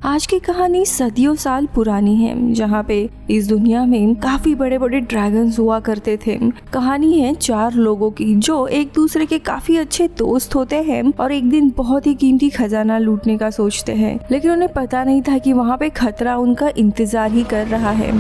आज की कहानी सदियों साल पुरानी है, जहाँ पे इस दुनिया में काफी बड़े बड़े ड्रैगन्स हुआ करते थे। कहानी है 4 लोगों की जो एक दूसरे के काफी अच्छे दोस्त होते हैं और एक दिन बहुत ही कीमती खजाना लूटने का सोचते हैं, लेकिन उन्हें पता नहीं था कि वहाँ पे खतरा उनका इंतजार ही कर रहा है।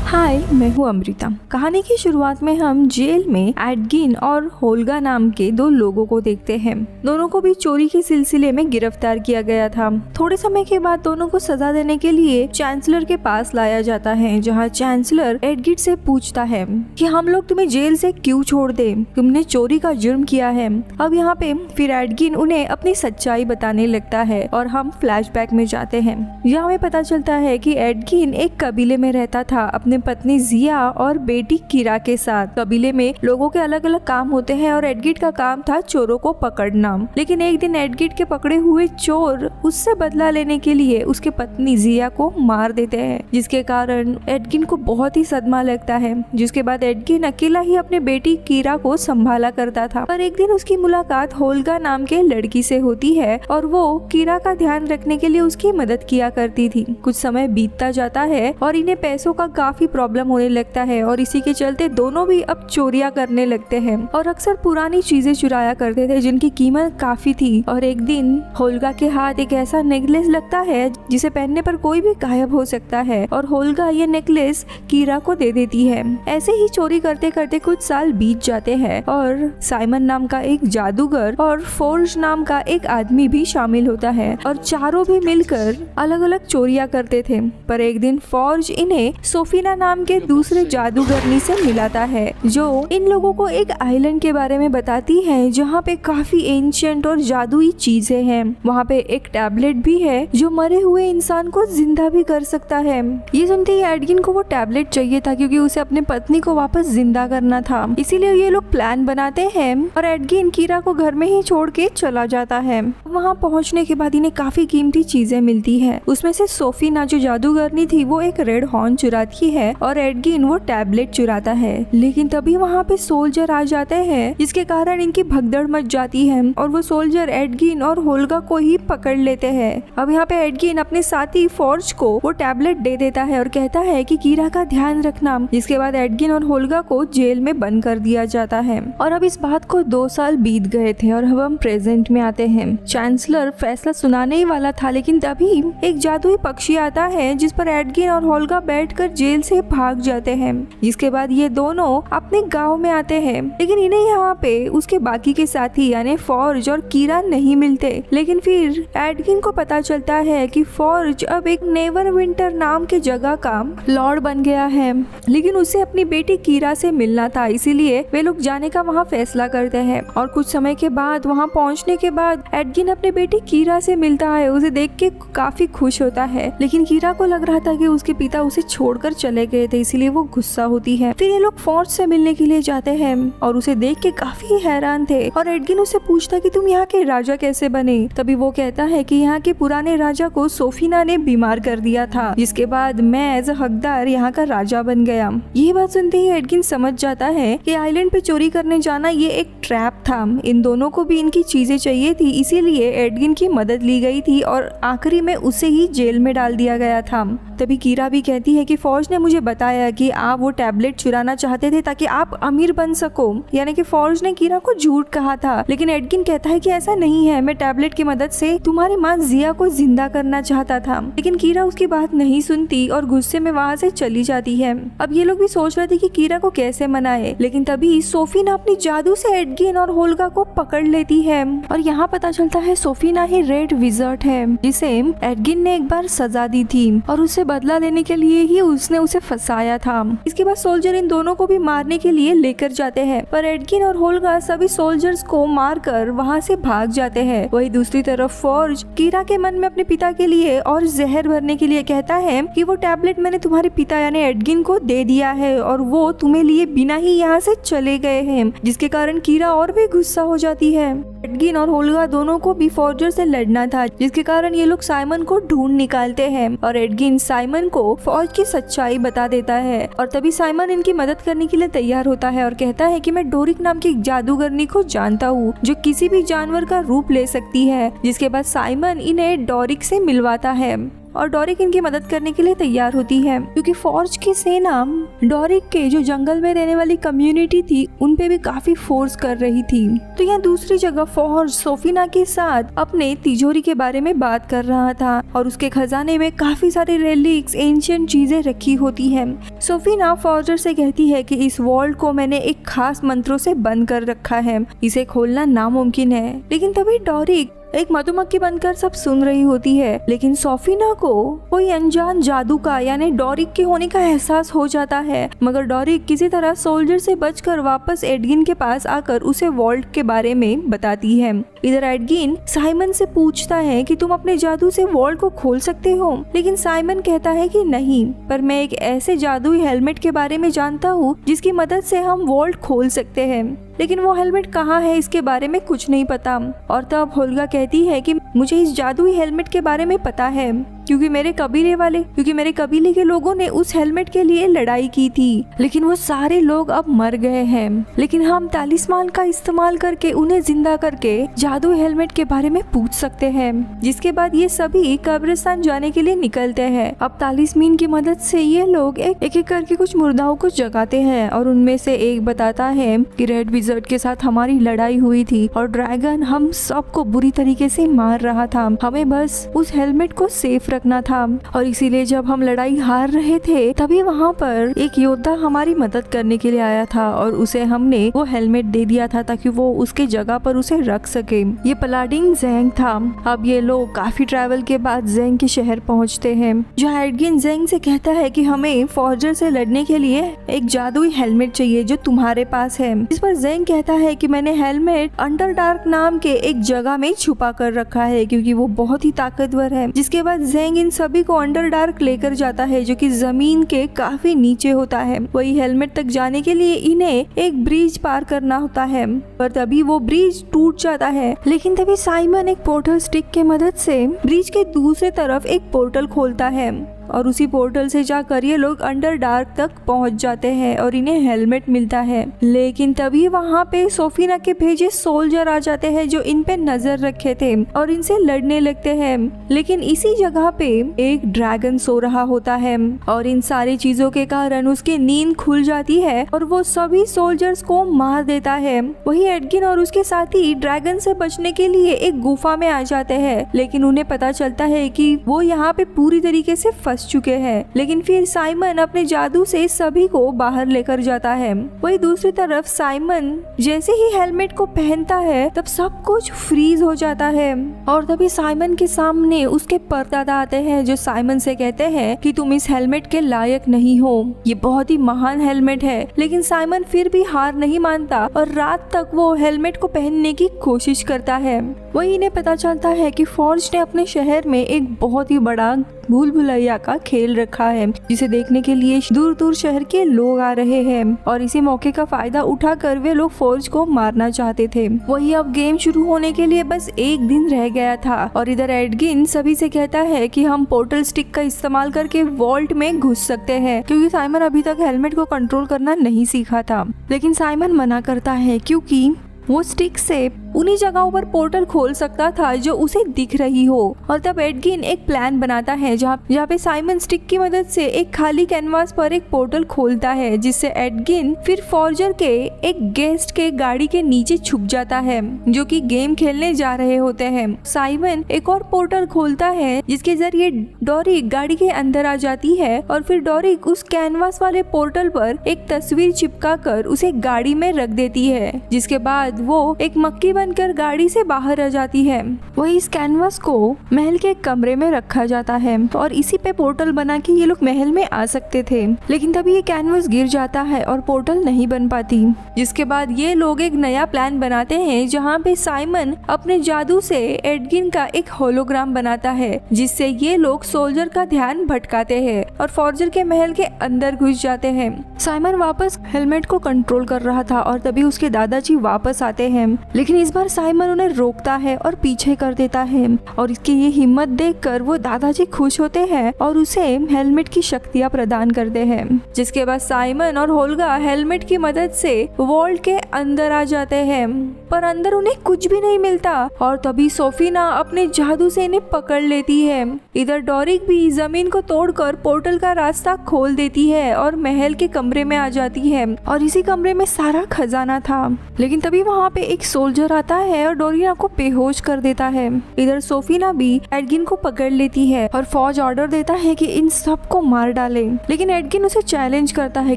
हाय, मैं हूँ अमृता। कहानी की शुरुआत में हम जेल में एडगिन और होल्गा नाम के 2 लोगों को देखते हैं। दोनों को भी चोरी के सिलसिले में गिरफ्तार किया गया था। थोड़े समय के बाद दोनों को सजा देने के लिए चांसलर के पास लाया जाता है, जहाँ चांसलर एडगिन से पूछता है कि हम लोग तुम्हें जेल से क्यों छोड़ दे, तुमने चोरी का जुर्म किया है। अब यहाँ पे फिर एडगिन उन्हें अपनी सच्चाई बताने लगता है और हम फ्लैशबैक में जाते हैं। यहाँ हमें पता चलता है कि एडगिन एक कबीले में रहता था अपने पत्नी जिया और बेटी कीरा के साथ। कबीले में लोगों के अलग अलग काम होते हैं और एडगिन का काम था चोरों को पकड़ना। लेकिन एक दिन एडगिन के पकड़े हुए चोर उससे बदला लेने के लिए उसके पत्नी जिया को मार देते हैं, जिसके कारण एडगिन को बहुत ही सदमा लगता है। जिसके बाद एडगिन अकेला ही अपने बेटी कीरा को संभाला करता था। पर एक दिन उसकी मुलाकात होल्गा नाम के लड़की से होती है और वो कीरा का ध्यान रखने के लिए उसकी मदद किया करती थी। कुछ समय बीतता जाता है और इन्हें पैसों का काफी प्रॉब्लम होने लगता है और इसी के चलते दोनों भी अब चोरियां करने लगते हैं और अक्सर पुरानी चीजें चुराया करते थे जिनकी कीमत काफी थी। और एक दिन होल्गा के हाथ एक ऐसा नेकलेस लगता है जिसे पहनने पर कोई भी गायब हो सकता है और होल्गा ये नेकलेस कीरा को दे देती है। ऐसे ही चोरी करते करते कुछ साल बीत जाते हैं और साइमन नाम का एक जादूगर और फोर्ज नाम का एक आदमी भी शामिल होता है और चारों भी मिलकर अलग अलग चोरियां करते थे। पर एक दिन फोर्ज इन्हें सोफिना नाम के दूसरे जादूगरनी से मिलाता है, जो इन लोगों को एक आइलैंड के बारे में बताती है जहाँ पे काफी एंशिएंट और जादुई चीजें हैं। वहाँ पे एक टैबलेट भी है जो मरे हुए इंसान को जिंदा भी कर सकता है। ये सुनते ही एडगिन को वो टैबलेट चाहिए था क्योंकि उसे अपने पत्नी को वापस जिंदा करना था। इसीलिए ये लोग प्लान बनाते हैं और एडगिन कीरा को घर में ही छोड़ के चला जाता है। वहाँ पहुँचने के बाद इन्हें काफी कीमती चीजें मिलती है। उसमें से सोफिना जो जादूगरनी थी वो एक रेड हॉर्न चुराती है और एडगिन वो टैबलेट चुराता है। लेकिन तभी वहाँ पे सोल्जर आ जाते हैं जिसके कारण इनकी भगदड़ मच जाती है और वो सोल्जर एडगिन और होल्गा को ही पकड़ लेते हैं। अब यहाँ पे एडगिन अपने साथी फोर्ज को वो टैबलेट दे देता है और कहता है कि कीरा का ध्यान रखना। जिसके बाद एडगिन और होल्गा को जेल में बंद कर दिया जाता है। और अब इस बात को 2 साल बीत गए थे और अब हम प्रेजेंट में आते हैं। चांसलर फैसला सुनाने ही वाला था, लेकिन तभी एक जादुई पक्षी आता है जिस पर एडगिन और होल्गा बैठकर जेल से भाग जाते हैं। जिसके बाद ये दोनों अपने गांव में आते हैं, लेकिन इन्हें यहाँ पे उसके बाकी के साथी यानी फॉर्ज और कीरा नहीं मिलते। लेकिन फिर एडगिन को पता चलता है कि फॉर्ज अब एक नेवरविंटर नाम के जगह का लॉर्ड बन गया है, लेकिन उसे अपनी बेटी कीरा से मिलना था, इसीलिए वे लोग जाने का वहाँ फैसला करते हैं। और कुछ समय के बाद वहाँ पहुँचने के बाद एडगिन अपनी बेटी कीरा से मिलता है। उसे देख के काफी खुश होता है, लेकिन कीरा को लग रहा था कि उसके पिता उसे छोड़कर चले गए थे, इसीलिए वो गुस्सा होती है। फिर ये लोग फोर्ज से मिलने के लिए जाते हैं और उसे देख के काफी हैरान थे और एडगिन उससे पूछता कि तुम यहाँ के राजा कैसे बने। तभी वो कहता है कि यहाँ के पुराने राजा को सोफिना ने बीमार कर दिया था, जिसके बाद मैं एज अ हकदार यहाँ का राजा बन गया। ये बात सुनते ही एडगिन समझ जाता है कि आइलैंड पे चोरी करने जाना ये एक ट्रैप था। इन दोनों को भी इनकी चीजें चाहिए थी, इसीलिए एडगिन की मदद ली गई थी और आखिरी में उसे ही जेल में डाल दिया गया था। तभी कीरा भी कहती है कि फौज ने मुझे बताया कि आप वो टैबलेट चुराना चाहते थे ताकि आप अमीर बन सको। यानी कि फौज ने कीरा को झूठ कहा था, लेकिन एडगिन कहता है कि ऐसा नहीं है, मैं टैबलेट की मदद से तुम्हारी माँ जिया को जिंदा करना चाहता था। लेकिन कीरा उसकी बात नहीं सुनती और गुस्से में वहाँ से चली जाती है। अब ये लोग भी सोच रहे थे कि कीरा को कैसे मनाए, लेकिन तभी सोफिना अपनी जादू से एडगिन और होल्गा को पकड़ लेती है और यहाँ पता चलता है सोफिना ही रेड विजर्ड है, जिसे एडगिन ने एक बार सजा दी थी और उसे बदला लेने के लिए ही उसने उसे फंसाया था। इसके बाद सोल्जर इन दोनों को भी मारने के लिए लेकर जाते हैं, पर एडगिन और होल्गा सभी सोल्जर्स को मारकर वहां से भाग जाते हैं। वही दूसरी तरफ फोर्ज कीरा के मन में अपने पिता के लिए और जहर भरने के लिए कहता है कि वो टैबलेट मैंने तुम्हारे पिता यानी एडगिन को दे दिया है और वो तुम्हें लिए बिना ही यहाँ से चले गए हैं, जिसके कारण कीरा और भी गुस्सा हो जाती है। एडगिन और होल्गा दोनों को भी फॉर्जर से लड़ना था, जिसके कारण ये लोग साइमन को ढूंढ निकालते हैं और एडगिन साइमन को फौज की सच्चाई बता देता है। और तभी साइमन इनकी मदद करने के लिए तैयार होता है और कहता है कि मैं डोरिक नाम की एक जादूगरनी को जानता हूँ जो किसी भी जानवर का रूप ले सकती है। जिसके बाद साइमन इन्हें डोरिक से मिलवाता है और डोरिक इनकी मदद करने के लिए तैयार होती है, क्योंकि फॉर्ज की सेना डोरिक के जो जंगल में रहने वाली कम्युनिटी थी उन पे भी काफी फोर्स कर रही थी। तो यहाँ दूसरी जगह फॉर्ज सोफिना के साथ अपने तिजोरी के बारे में बात कर रहा था और उसके खजाने में काफी सारे रेलिक्स, एंशिएंट चीजें रखी होती है। सोफिना फॉर्जर से कहती है कि इस वॉल्ट को मैंने एक खास मंत्रों से बंद कर रखा है, इसे खोलना नामुमकिन है। लेकिन तभी डोरिक एक मधुमक्खी बनकर सब सुन रही होती है, लेकिन सोफिना को कोई अनजान जादू का यानी डोरिक के होने का एहसास हो जाता है। मगर डोरिक किसी तरह सोल्जर से बचकर वापस एडगिन के पास आकर उसे वॉल्ट के बारे में बताती है। इधर एडगिन साइमन से पूछता है कि तुम अपने जादू से वॉल्ट को खोल सकते हो, लेकिन साइमन कहता है कि नहीं, पर मैं एक ऐसे जादुई हेलमेट के बारे में जानता हूँ जिसकी मदद से हम वॉल्ट खोल सकते हैं, लेकिन वो हेलमेट कहाँ है इसके बारे में कुछ नहीं पता। और तब होल्गा कहती है कि मुझे इस जादुई हेलमेट के बारे में पता है, क्योंकि मेरे कबीले के लोगों ने उस हेलमेट के लिए लड़ाई की थी, लेकिन वो सारे लोग अब मर गए हैं। लेकिन हम तालिस्मान का इस्तेमाल करके उन्हें जिंदा करके जादू हेलमेट के बारे में पूछ सकते हैं। जिसके बाद ये सभी कब्रिस्तान जाने के लिए निकलते हैं। अब तालिस्मीन की मदद से ये लोग एक एक करके कुछ मुर्दाओं को जगाते हैं और उनमें से एक बताता है कि रेड विज़र्ड के साथ हमारी लड़ाई हुई थी और ड्रैगन हम सबको बुरी तरीके से मार रहा था, हमें बस उस हेलमेट को सेफ रखना था। और इसीलिए जब हम लड़ाई हार रहे थे तभी वहाँ पर एक योद्धा हमारी मदद करने के लिए आया था और उसे हमने वो हेलमेट दे दिया था ताकि वो उसके जगह पर उसे रख सके। ये पलाडिन ज़ेंग था। अब ये लोग काफी ट्रैवल के बाद ज़ेंग के शहर पहुँचते हैं, जहाँ एडगिन ज़ेंग से कहता है कि हमें फॉर्जर से लड़ने के लिए एक जादुई हेलमेट चाहिए जो तुम्हारे पास है। इस पर ज़ेंग कहता है कि मैंने हेलमेट अंडरडार्क नाम के एक जगह में छुपा कर रखा है क्योंकि वो बहुत ही ताकतवर है। जिसके बाद ज़ेंग इन सभी को अंडरडार्क लेकर जाता है जो कि जमीन के काफी नीचे होता है। वही हेलमेट तक जाने के लिए इन्हें एक ब्रिज पार करना होता है, पर तभी वो ब्रिज टूट जाता है। लेकिन तभी साइमन एक पोर्टल स्टिक के मदद से ब्रिज के दूसरे तरफ एक पोर्टल खोलता है और उसी पोर्टल से जाकर ये लोग अंडर डार्क तक पहुंच जाते हैं और इन्हें हेलमेट मिलता है। लेकिन तभी वहां पे सोफिना के भेजे सोल्जर आ जाते हैं जो इन पे नजर रखे थे और इनसे लड़ने लगते हैं। लेकिन इसी जगह पे एक ड्रैगन सो रहा होता है और इन सारी चीजों के कारण उसकी नींद खुल जाती है और वो सभी सोल्जर्स को मार देता है। वही एडगिन और उसके साथी ड्रैगन से बचने के लिए एक गुफा में आ जाते हैं, लेकिन उन्हें पता चलता है कि वो यहाँ पे पूरी तरीके से चुके हैं। लेकिन फिर साइमन अपने जादू से सभी को बाहर लेकर जाता है। वही दूसरी तरफ साइमन जैसे ही हेलमेट को पहनता है तब सब कुछ फ्रीज हो जाता है और तभी साइमन के सामने उसके परदादा आते हैं जो साइमन से कहते हैं कि तुम इस हेलमेट के लायक नहीं हो, ये बहुत ही महान हेलमेट है। लेकिन साइमन फिर भी हार नहीं मानता और रात तक वो हेलमेट को पहनने की कोशिश करता है। वही इन्हें पता चलता है कि फॉर्ज ने अपने शहर में एक बहुत ही बड़ा भूल भुलैया का खेल रखा है जिसे देखने के लिए दूर दूर शहर के लोग आ रहे हैं और इसी मौके का फायदा उठाकर वे लोग फौज को मारना चाहते थे। वही अब गेम शुरू होने के लिए बस एक दिन रह गया था और इधर एडगिन सभी से कहता है कि हम पोर्टल स्टिक का इस्तेमाल करके वॉल्ट में घुस सकते हैं, क्योंकि साइमन अभी तक हेलमेट को कंट्रोल करना नहीं सीखा था। लेकिन साइमन मना करता है क्योंकि वो स्टिक से उन्हीं जगहों पर पोर्टल खोल सकता था जो उसे दिख रही हो। और तब एडगिन एक प्लान बनाता है जहाँ पे साइमन स्टिक की मदद से एक खाली कैनवास पर एक पोर्टल खोलता है, जिससे एडगिन फिर फॉर्जर के एक गेस्ट के गाड़ी के नीचे छुप जाता है जो कि गेम खेलने जा रहे होते हैं। साइमन एक और पोर्टल खोलता है जिसके जरिए डोरिक गाड़ी के अंदर आ जाती है और फिर डोरिक उस कैनवास वाले पोर्टल पर एक तस्वीर चिपका कर उसे गाड़ी में रख देती है, जिसके बाद वो एक मक्खी बनकर गाड़ी से बाहर आ जाती है। वही इस कैनवास को महल के कमरे में रखा जाता है और इसी पे पोर्टल बना के ये लोग महल में आ सकते थे। लेकिन तभी ये कैनवास गिर जाता है और पोर्टल नहीं बन पाती, जिसके बाद ये लोग एक नया प्लान बनाते हैं जहाँ पे साइमन अपने जादू से एडगिन का एक होलोग्राम बनाता है, जिससे ये लोग सोल्जर का ध्यान भटकाते हैं और फॉर्जर के महल के अंदर घुस जाते हैं। साइमन वापस हेलमेट को कंट्रोल कर रहा था और तभी उसके दादाजी वापस आते हैं। लेकिन इस बार साइमन उन्हें रोकता है और पीछे कर देता है और इसकी ये हिम्मत देखकर वो दादाजी खुश होते हैं और उसे हेलमेट की शक्तियाँ प्रदान करते हैं। जिसके बाद साइमन और होल्गा हेलमेट की मदद से वॉल्ट के अंदर आ जाते हैं, पर अंदर उन्हें कुछ भी नहीं मिलता और तभी सोफीना अपने जादू से इन्हें पकड़ लेती है। इधर डोरिक भी जमीन को तोड़कर पोर्टल का रास्ता खोल देती है और महल के कमरे में आ जाती है और इसी कमरे में सारा खजाना था। लेकिन तभी वहाँ पे एक सोल्जर आता है और डोरिना को बेहोश कर देता है। इधर सोफीना भी एडगिन को पकड़ लेती है और फौज ऑर्डर देता है कि इन सबको मार डाले, लेकिन एडगिन उसे चैलेंज करता है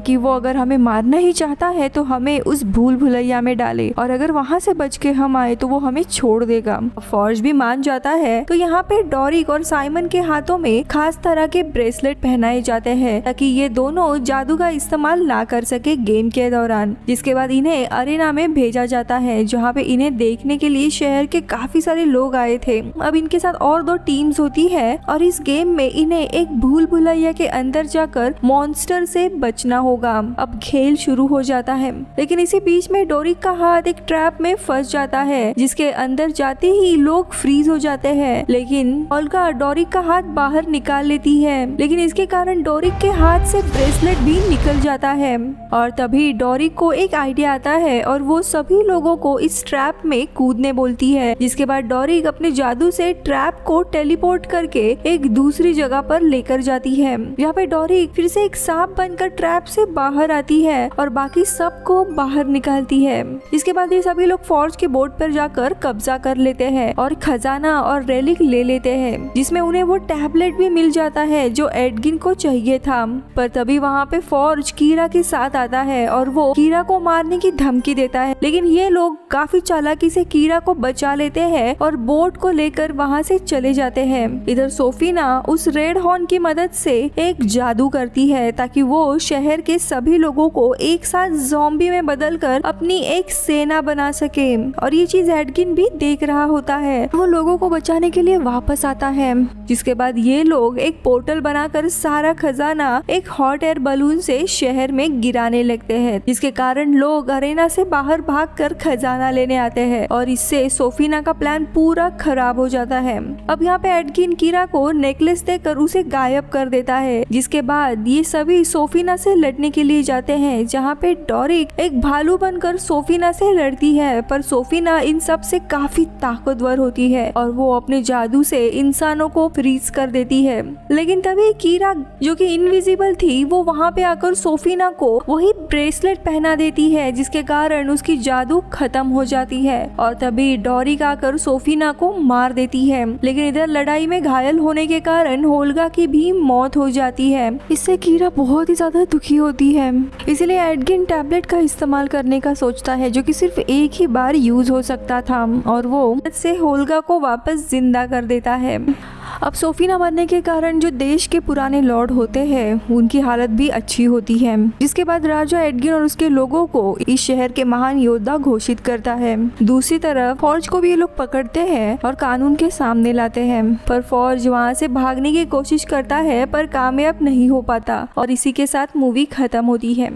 कि वो अगर हमें मारना ही चाहता है तो हमें उस भूल भुलैया में डाले और अगर वहाँ से बच के हम आए तो वो हमें छोड़ देगा। फौज भी मान जाता है। तो यहाँ पे डोरिक और साइमन के हाथों में खास तरह के ब्रेसलेट पहनाए जाते हैं ताकि ये दोनों जादू का इस्तेमाल ना कर सके गेम के दौरान। जिसके बाद इन्हें अरेना में भेजा जाता है जहाँ पे इन्हें देखने के लिए शहर के काफी सारे लोग आए थे। अब इनके साथ और 2 टीम्स होती है और इस गेम में इन्हें एक भूल भुलैया के अंदर जाकर मॉन्स्टर से बचना होगा। अब खेल शुरू हो जाता है, लेकिन इसी बीच में डोरिक का हाथ एक ट्रैप में फंस जाता है जिसके अंदर जाते ही लोग फ्रीज हो जाते हैं। लेकिन ओल्गा डोरिक का हाथ बाहर निकाल लेती है, लेकिन इसके कारण डोरिक के हाथ से ब्रेसलेट भी निकल जाता है और तभी डोरिक को एक आइडिया आता है और वो सभी लोगों को इस ट्रैप में कूदने बोलती है। जिसके बाद डोरिक अपने जादू से ट्रैप को टेलीपोर्ट करके एक दूसरी जगह पर लेकर जाती है। यहाँ पे डोरिक फिर से एक सांप बनकर ट्रैप से बाहर आती है और बाकी सबको बाहर निकालती है। इसके बाद ये सभी लोग फौज के बोट पर जाकर कब्जा कर लेते हैं और खजाना और रेलिक ले लेते हैं, जिसमें उन्हें वो टैबलेट भी मिल जाता है जो एडगिन को चाहिए था। पर तभी वहाँ पे फौज कीरा के साथ आता है और वो कीरा को मारने की धमकी देता है, लेकिन ये लोग काफी चालाकी से कीरा को बचा लेते हैं और बोट को लेकर वहाँ से चले जाते हैं। इधर सोफीना उस रेड हॉर्न की मदद से एक जादू करती है ताकि वो शहर के सभी लोगों को एक साथ ज़ॉम्बी में बदलकर अपनी एक सेना बना सके और ये चीज एडगिन भी देख रहा होता है। वो लोगों को बचाने के लिए वापस आता है। जिसके बाद ये लोग एक पोर्टल बनाकर सारा खजाना एक हॉट एयर बलून से शहर में गिराने लगते हैं, जिसके कारण लोग अरेना से बाहर भागकर खजाना लेने आते हैं और इससे सोफीना का प्लान पूरा खराब हो जाता है। अब यहाँ पे एडगिन कीरा को नेकलेस देकर उसे गायब कर देता है। जिसके बाद ये सभी सोफीना से लड़ने के लिए जाते हैं, जहाँ पे डोरिक एक भालू बनकर सोफीना से लड़ती है, पर सोफीना इन सब से काफी ताकतवर होती है और वो अपने जादू से इंसानों को फ्रीज कर देती है। लेकिन तभी कीरा जो कि इनविजिबल थी वो वहाँ पे आकर सोफीना को वही ब्रेसलेट पहना देती है, जिसके कारण उसकी जादू खत्म हो जाती है और तभी डोरिक आकर सोफीना को मार देती है। लेकिन इधर लड़ाई में घायल होने के कारण होल्गा की भी मौत हो जाती है। इससे कीरा बहुत ही ज्यादा दुखी होती है, इसलिए एडगिन टैबलेट का इस्तेमाल करने का सोचता है जो कि सिर्फ एक ही बार यूज हो सकता था और वो से होल्गा को वापस जिंदा कर देता है। अब सोफीना मरने के कारण जो देश के पुराने लॉर्ड होते हैं उनकी हालत भी अच्छी होती है। जिसके बाद राजा एडगिन और उसके लोगों को इस शहर के महान योद्धा घोषित करता है। दूसरी तरफ फौज को भी ये लोग पकड़ते हैं और कानून के सामने लाते हैं, पर फौज वहाँ से भागने की कोशिश करता है पर कामयाब नहीं हो पाता और इसी के साथ मूवी खत्म होती है।